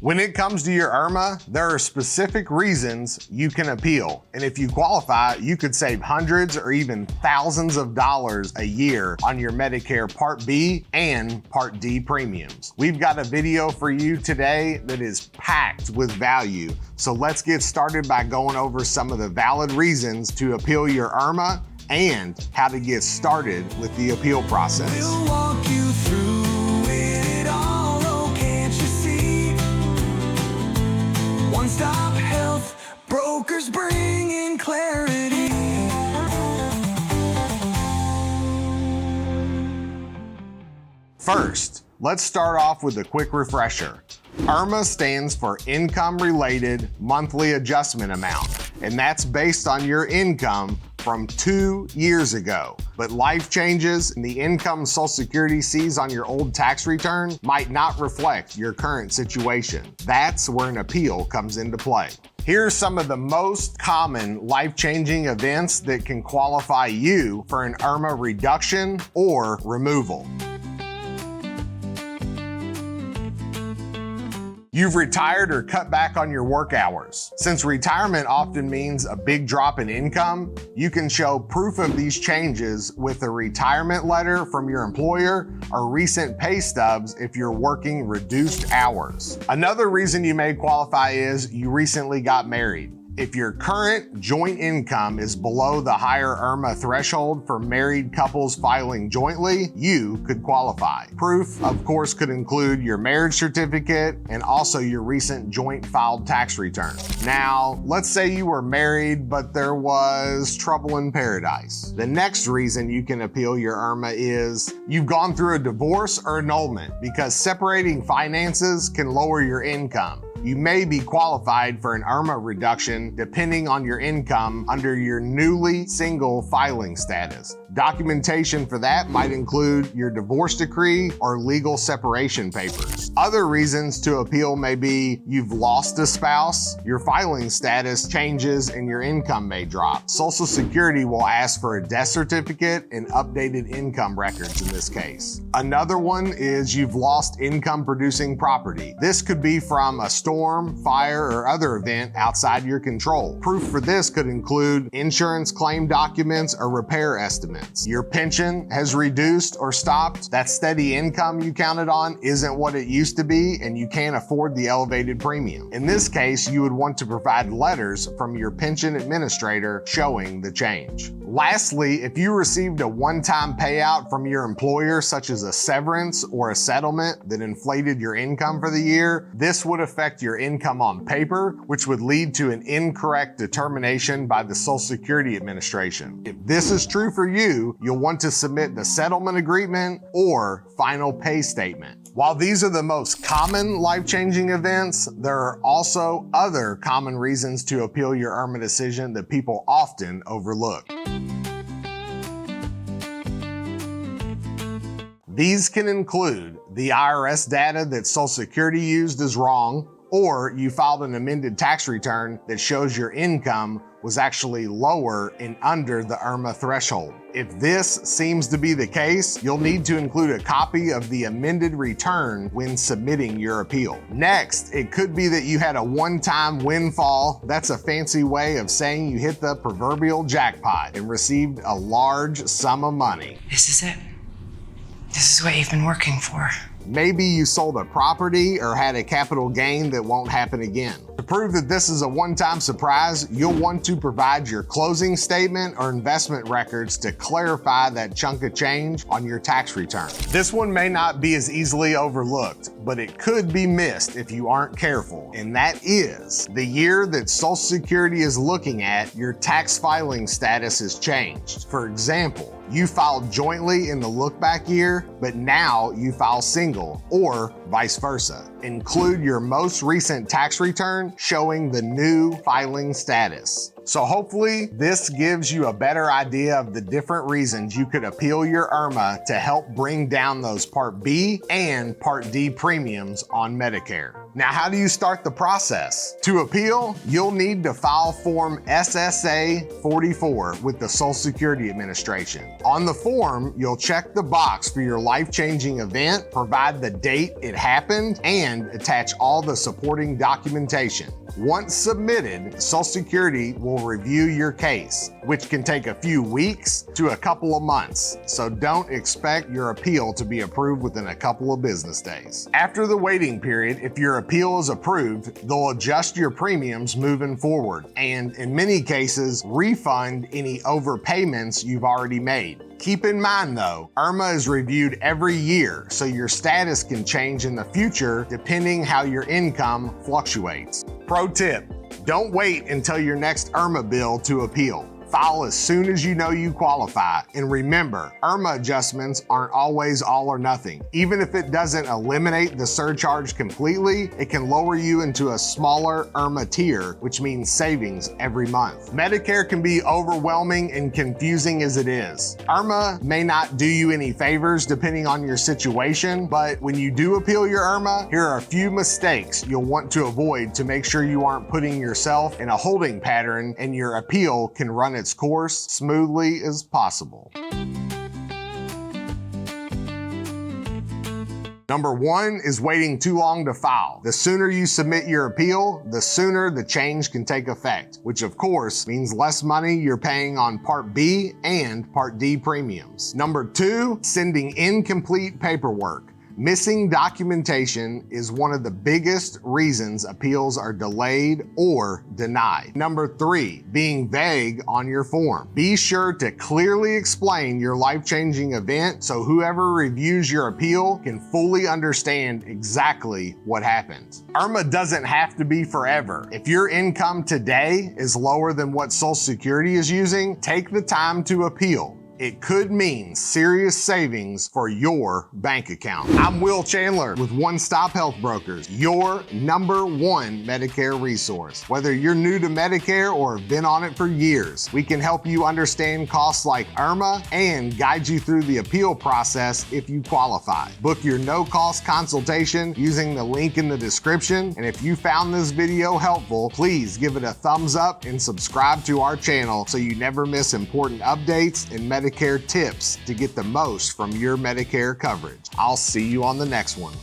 When it comes to your IRMAA, there are specific reasons you can appeal. And if you qualify, you could save hundreds or even thousands of dollars a year on your Medicare Part B and Part D premiums. We've got a video for you today that is packed with value. So let's get started by going over some of the valid reasons to appeal your IRMAA and how to get started with the appeal process. We'll walk you through it all, oh, can't you see? OneStop Health Brokers bringing clarity. First, let's start off with a quick refresher. IRMAA stands for Income-Related Monthly Adjustment Amount, and that's based on your income from 2 years ago. But life changes and the income Social Security sees on your old tax return might not reflect your current situation. That's where an appeal comes into play. Here are some of the most common life-changing events that can qualify you for an IRMAA reduction or removal. You've retired or cut back on your work hours. Since retirement often means a big drop in income, you can show proof of these changes with a retirement letter from your employer or recent pay stubs if you're working reduced hours. Another reason you may qualify is you recently got married. If your current joint income is below the higher IRMAA threshold for married couples filing jointly, you could qualify. Proof, of course, could include your marriage certificate and also your recent joint filed tax return. Now, let's say you were married, but there was trouble in paradise. The next reason you can appeal your IRMAA is you've gone through a divorce or annulment because separating finances can lower your income. You may be qualified for an IRMAA reduction depending on your income under your newly single filing status. Documentation for that might include your divorce decree or legal separation papers. Other reasons to appeal may be you've lost a spouse, your filing status changes, and your income may drop. Social Security will ask for a death certificate and updated income records in this case. Another one is you've lost income-producing property. This could be from a storm, fire, or other event outside your control. Proof for this could include insurance claim documents or repair estimates. Your pension has reduced or stopped. That steady income you counted on isn't what it used to be, and you can't afford the elevated premium. In this case, you would want to provide letters from your pension administrator showing the change. Lastly, if you received a one-time payout from your employer, such as a severance or a settlement that inflated your income for the year, this would affect your income on paper, which would lead to an incorrect determination by the Social Security Administration. If this is true for you, you'll want to submit the settlement agreement or final pay statement. While these are the most common life-changing events, there are also other common reasons to appeal your IRMAA decision that people often overlook. These can include the IRS data that Social Security used is wrong, or you filed an amended tax return that shows your income was actually lower and under the IRMAA threshold. If this seems to be the case, you'll need to include a copy of the amended return when submitting your appeal. Next, it could be that you had a one-time windfall. That's a fancy way of saying you hit the proverbial jackpot and received a large sum of money. This is it. This is what you've been working for. Maybe you sold a property or had a capital gain that won't happen again. To prove that this is a one-time surprise, you'll want to provide your closing statement or investment records to clarify that chunk of change on your tax return. This one may not be as easily overlooked, but it could be missed if you aren't careful, and that is the year that Social Security is looking at, your tax filing status has changed. For example, you filed jointly in the look-back year, but now you file single, or vice versa. Include your most recent tax return showing the new filing status. So hopefully this gives you a better idea of the different reasons you could appeal your IRMAA to help bring down those Part B and Part D premiums on Medicare. Now, how do you start the process? To appeal, you'll need to file Form SSA-44 with the Social Security Administration. On the form, you'll check the box for your life-changing event, provide the date it happened, and attach all the supporting documentation. Once submitted, Social Security will review your case, which can take a few weeks to a couple of months, so don't expect your appeal to be approved within a couple of business days. After the waiting period, if your appeal is approved, they'll adjust your premiums moving forward, and in many cases, refund any overpayments you've already made. Keep in mind though, IRMAA is reviewed every year, so your status can change in the future depending how your income fluctuates. Pro tip, don't wait until your next IRMAA bill to appeal. File as soon as you know you qualify. And remember, IRMAA adjustments aren't always all or nothing. Even if it doesn't eliminate the surcharge completely, it can lower you into a smaller IRMAA tier, which means savings every month. Medicare can be overwhelming and confusing as it is. IRMAA may not do you any favors depending on your situation, but when you do appeal your IRMAA, here are a few mistakes you'll want to avoid to make sure you aren't putting yourself in a holding pattern and your appeal can run its course smoothly as possible. Number 1 is waiting too long to file. The sooner you submit your appeal, the sooner the change can take effect, which of course means less money you're paying on Part B and Part D premiums. Number 2, sending incomplete paperwork. Missing documentation is one of the biggest reasons appeals are delayed or denied. Number 3, being vague on your form. Be sure to clearly explain your life-changing event so whoever reviews your appeal can fully understand exactly what happened. IRMAA doesn't have to be forever. If your income today is lower than what Social Security is using, take the time to appeal. It could mean serious savings for your bank account. I'm Will Chandler with OneStop Health Brokers, your #1 Medicare resource. Whether you're new to Medicare or have been on it for years, we can help you understand costs like IRMAA and guide you through the appeal process if you qualify. Book your no-cost consultation using the link in the description. And if you found this video helpful, please give it a thumbs up and subscribe to our channel so you never miss important updates and Medicare tips to get the most from your Medicare coverage. I'll see you on the next one.